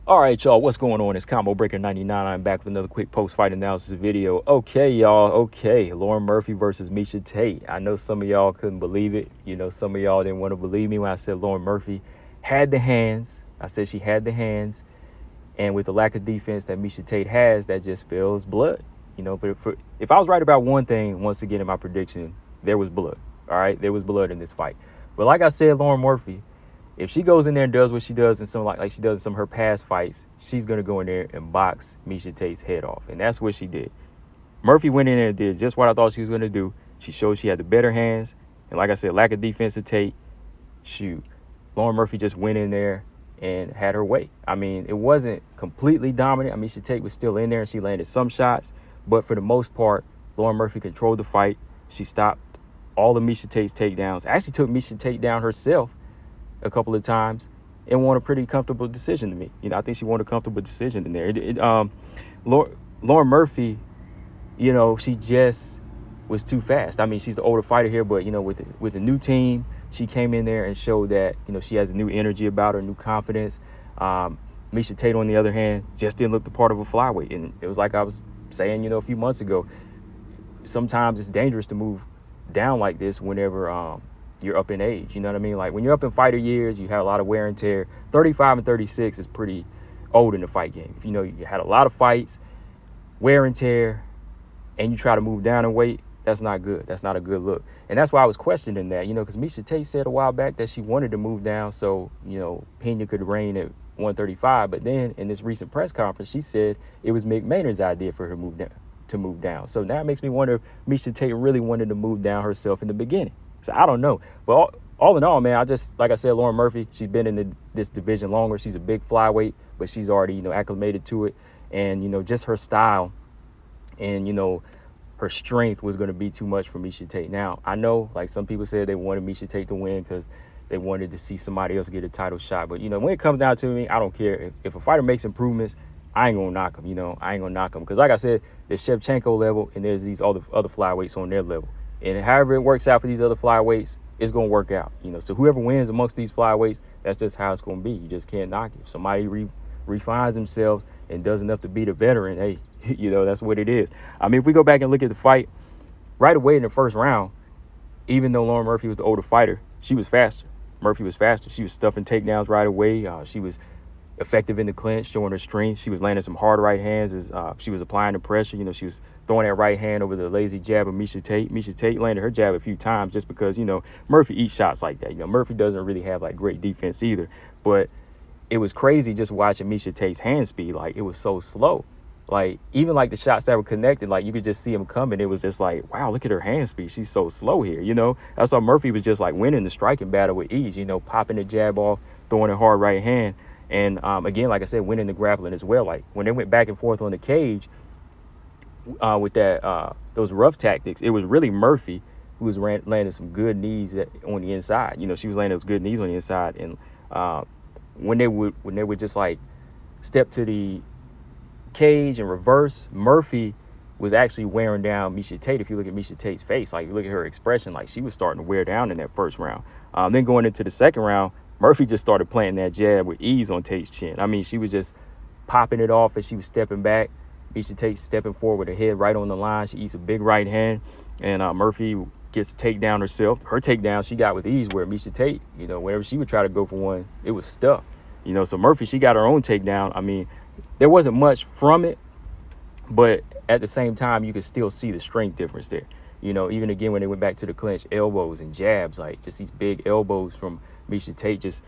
All right, y'all, what's going on? It's Combo Breaker 99. I'm back with another quick post-fight analysis video. Okay, y'all. Okay, Lauren Murphy versus Miesha Tate. I know some of y'all couldn't believe it. You know, some of y'all didn't want to believe me when I said Lauren Murphy had the hands. I said she had the hands. And with the lack of defense that Miesha Tate has, that just spills blood. You know, but if I was right about one thing, once again in my prediction, there was blood. All right, there was blood in this fight. But like I said, Lauren Murphy, if she goes in there and does what she does in some like she does in some of her past fights, she's gonna go in there and box Miesha Tate's head off, and that's what she did. Murphy went in there and did just what I thought she was gonna do. She showed she had the better hands, and like I said, lack of defense to Tate. Shoot, Lauren Murphy just went in there and had her way. I mean, it wasn't completely dominant. I mean, Miesha Tate was still in there and she landed some shots, but for the most part, Lauren Murphy controlled the fight. She stopped all of Miesha Tate's takedowns. Actually took Miesha Tate down herself a couple of times and won a pretty comfortable decision to me. You know, I think she won a comfortable decision in there. Lauren Murphy, you know, she just was too fast. I mean, she's the older fighter here, but, you know, with a new team, she came in there and showed that, you know, she has a new energy about her, new confidence. Miesha Tate, on the other hand, just didn't look the part of a flyweight. And it was like I was saying, you know, a few months ago, sometimes it's dangerous to move down like this whenever you're up in age. You know what I mean? Like when you're up in fighter years, you have a lot of wear and tear. 35 and 36 is pretty old in the fight game. If you know you had a lot of fights, wear and tear, and you try to move down in weight, that's not good. That's not a good look. And that's why I was questioning that, you know, because Miesha Tate said a while back that she wanted to move down so, you know, Pena could reign at 135. But then in this recent press conference, she said it was Mick Maynard's idea for her to move down. So now it makes me wonder if Miesha Tate really wanted to move down herself in the beginning. So I don't know. But all in all, man, like I said, Lauren Murphy, she's been in this division longer. She's a big flyweight, but she's already, you know, acclimated to it. And, you know, just her style and, you know, her strength was going to be too much for Miesha Tate. Now, I know, like some people said they wanted Miesha Tate to win because they wanted to see somebody else get a title shot. But, you know, when it comes down to me, I don't care. If a fighter makes improvements, I ain't going to knock him, you know. I ain't going to knock him. Because like I said, there's Shevchenko level and there's these other flyweights on their level. And however it works out for these other flyweights, it's going to work out, you know. So whoever wins amongst these flyweights, that's just how it's going to be. You just can't knock it. If somebody refines themselves and does enough to beat a veteran, hey, you know, that's what it is. I mean, if we go back and look at the fight, right away in the first round, even though Lauren Murphy was the older fighter, she was faster. Murphy was faster. She was stuffing takedowns right away. She was effective in the clinch, showing her strength. She was landing some hard right hands as she was applying the pressure. You know, she was throwing that right hand over the lazy jab of Miesha Tate. Miesha Tate landed her jab a few times just because, you know, Murphy eats shots like that. You know, Murphy doesn't really have, like, great defense either. But it was crazy just watching Miesha Tate's hand speed. Like, it was so slow. Like, even, like, the shots that were connected, like, you could just see them coming. It was just like, wow, look at her hand speed. She's so slow here, you know? That's why Murphy was just, like, winning the striking battle with ease, you know, popping the jab off, throwing a hard right hand. And, again, like I said, winning the grappling as well. Like, when they went back and forth on the cage with those rough tactics, it was really Murphy who was landing some good knees on the inside. You know, she was landing those good knees on the inside. And when they would just, like, step to the cage and reverse, Murphy was actually wearing down Miesha Tate. If you look at Miesha Tate's face, like, you look at her expression, like, she was starting to wear down in that first round. Then going into the second round, Murphy just started planting that jab with ease on Tate's chin. I mean, she was just popping it off as she was stepping back. Miesha Tate stepping forward with her head right on the line. She eats a big right hand, and Murphy gets the takedown herself. Her takedown she got with ease, where Miesha Tate, you know, whenever she would try to go for one, it was stuff. You know, so Murphy, she got her own takedown. I mean, there wasn't much from it, but at the same time, you could still see the strength difference there. You know, even again, when they went back to the clinch, elbows and jabs, like just these big elbows from Miesha Tate,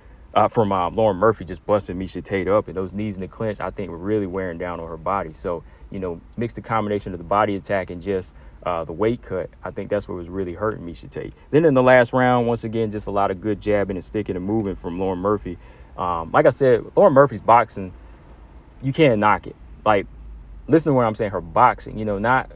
from Lauren Murphy, just busting Miesha Tate up. And those knees in the clinch, I think, were really wearing down on her body. So, you know, mix the combination of the body attack and just the weight cut, I think that's what was really hurting Miesha Tate. Then in the last round, once again, just a lot of good jabbing and sticking and moving from Lauren Murphy. Like I said, Lauren Murphy's boxing, you can't knock it. Like, listen to what I'm saying, her boxing, you know, not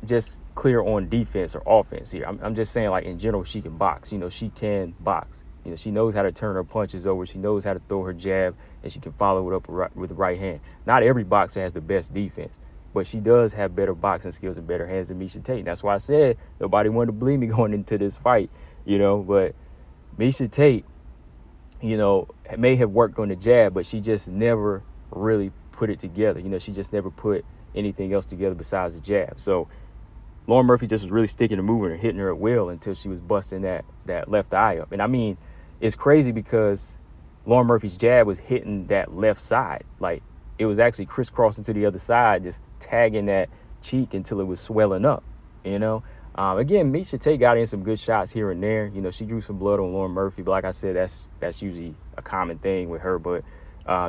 just clear on defense or offense here. I'm just saying, like, in general, she can box. You know, she can box. You know, she knows how to turn her punches over. She knows how to throw her jab, and she can follow it up with the right hand. Not every boxer has the best defense, but she does have better boxing skills and better hands than Miesha Tate. That's why I said nobody wanted to believe me going into this fight, you know. But Miesha Tate, you know, may have worked on the jab, but she just never really put it together. You know, she just never put anything else together besides the jab. So Lauren Murphy just was really sticking and moving and hitting her at will until she was busting that left eye up. And I mean, it's crazy because Lauren Murphy's jab was hitting that left side. Like, it was actually crisscrossing to the other side, just tagging that cheek until it was swelling up, you know? Again, Miesha Tate got in some good shots here and there. You know, she drew some blood on Lauren Murphy, but like I said, that's usually a common thing with her. But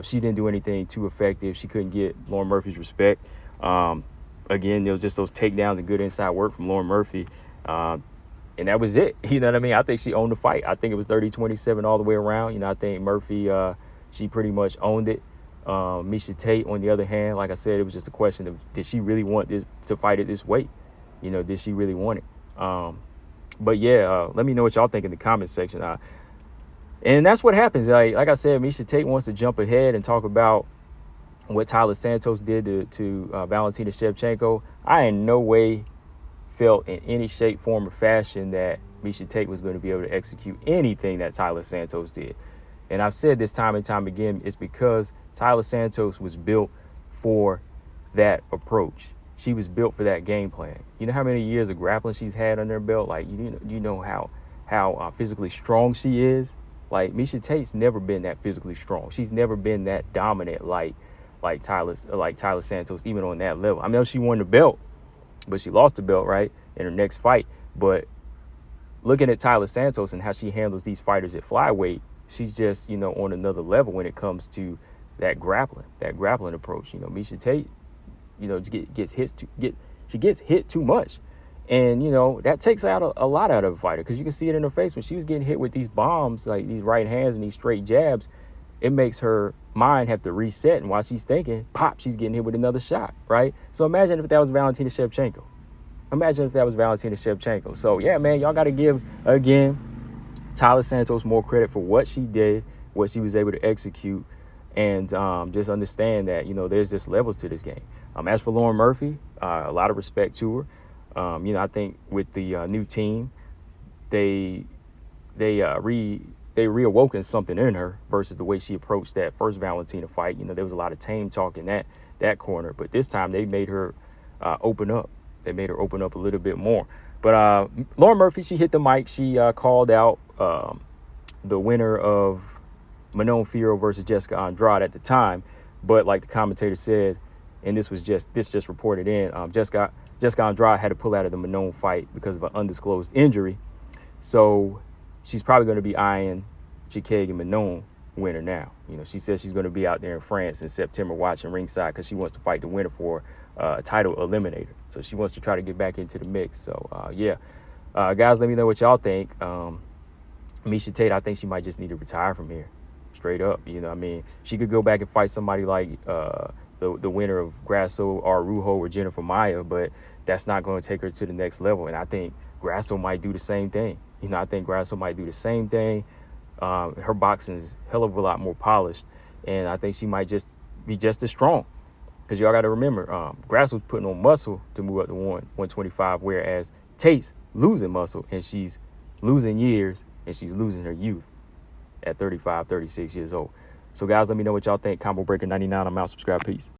she didn't do anything too effective. She couldn't get Lauren Murphy's respect. Again, there was just those takedowns and good inside work from Lauren Murphy. And that was it. You know what I mean? I think she owned the fight. I think it was 30-27 all the way around. You know, I think Murphy, she pretty much owned it. Miesha Tate, on the other hand, like I said, it was just a question of, did she really want this to fight at this weight? You know, did she really want it? But yeah, let me know what y'all think in the comment section. And that's what happens. Like I said, Miesha Tate wants to jump ahead and talk about what Tyler Santos did to Valentina Shevchenko. I in no way felt in any shape, form, or fashion that Miesha Tate was going to be able to execute anything that Tyler Santos did. And I've said this time and time again, it's because Tyler Santos was built for that approach. She was built for that game plan. You know how many years of grappling she's had under her belt? Like, you know how physically strong she is? Like, Miesha Tate's never been that physically strong. She's never been that dominant like Tyler Santos, even on that level. I know she won the belt, but she lost the belt, right, in her next fight. But looking at Tyler Santos and how she handles these fighters at flyweight, she's just, you know, on another level when it comes to that grappling approach. You know, Miesha Tate, you know, gets hit too much. And, you know, that takes out a lot out of a fighter, because you can see it in her face when she was getting hit with these bombs, like these right hands and these straight jabs. It makes her mind have to reset, and while she's thinking, pop, she's getting hit with another shot, right? So imagine if that was Valentina Shevchenko. So, yeah, man, y'all got to give, again, Tyler Santos more credit for what she did, what she was able to execute, and just understand that, you know, there's just levels to this game. As for Lauren Murphy, a lot of respect to her. You know, I think with the new team, they reawoken something in her versus the way she approached that first Valentina fight. You know, there was a lot of tame talk in that corner, but this time they made her open up. They made her open up a little bit more. But Lauren Murphy, she hit the mic. She called out the winner of Manon Fiorot versus Jessica Andrade at the time. But like the commentator said, and this just reported in, Jessica Andrade had to pull out of the Manon fight because of an undisclosed injury. So she's probably going to be eyeing Chikeg and Manon winner now. You know, she says she's going to be out there in France in September watching ringside because she wants to fight the winner for a title eliminator. So she wants to try to get back into the mix. So, yeah. Guys, let me know what y'all think. Miesha Tate, I think she might just need to retire from here. Straight up. You know, I mean, she could go back and fight somebody like the winner of Grasso, Araujo, or Jennifer Maia, but that's not going to take her to the next level. And I think Grasso might do the same thing. You know, I think Grasso might do the same thing. Her boxing is a hell of a lot more polished, and I think she might just be just as strong. Because y'all got to remember, Grasso's putting on muscle to move up to 125, whereas Tate's losing muscle, and she's losing years, and she's losing her youth at 35, 36 years old. So, guys, let me know what y'all think. Combo Breaker 99. I'm out. Subscribe. Peace.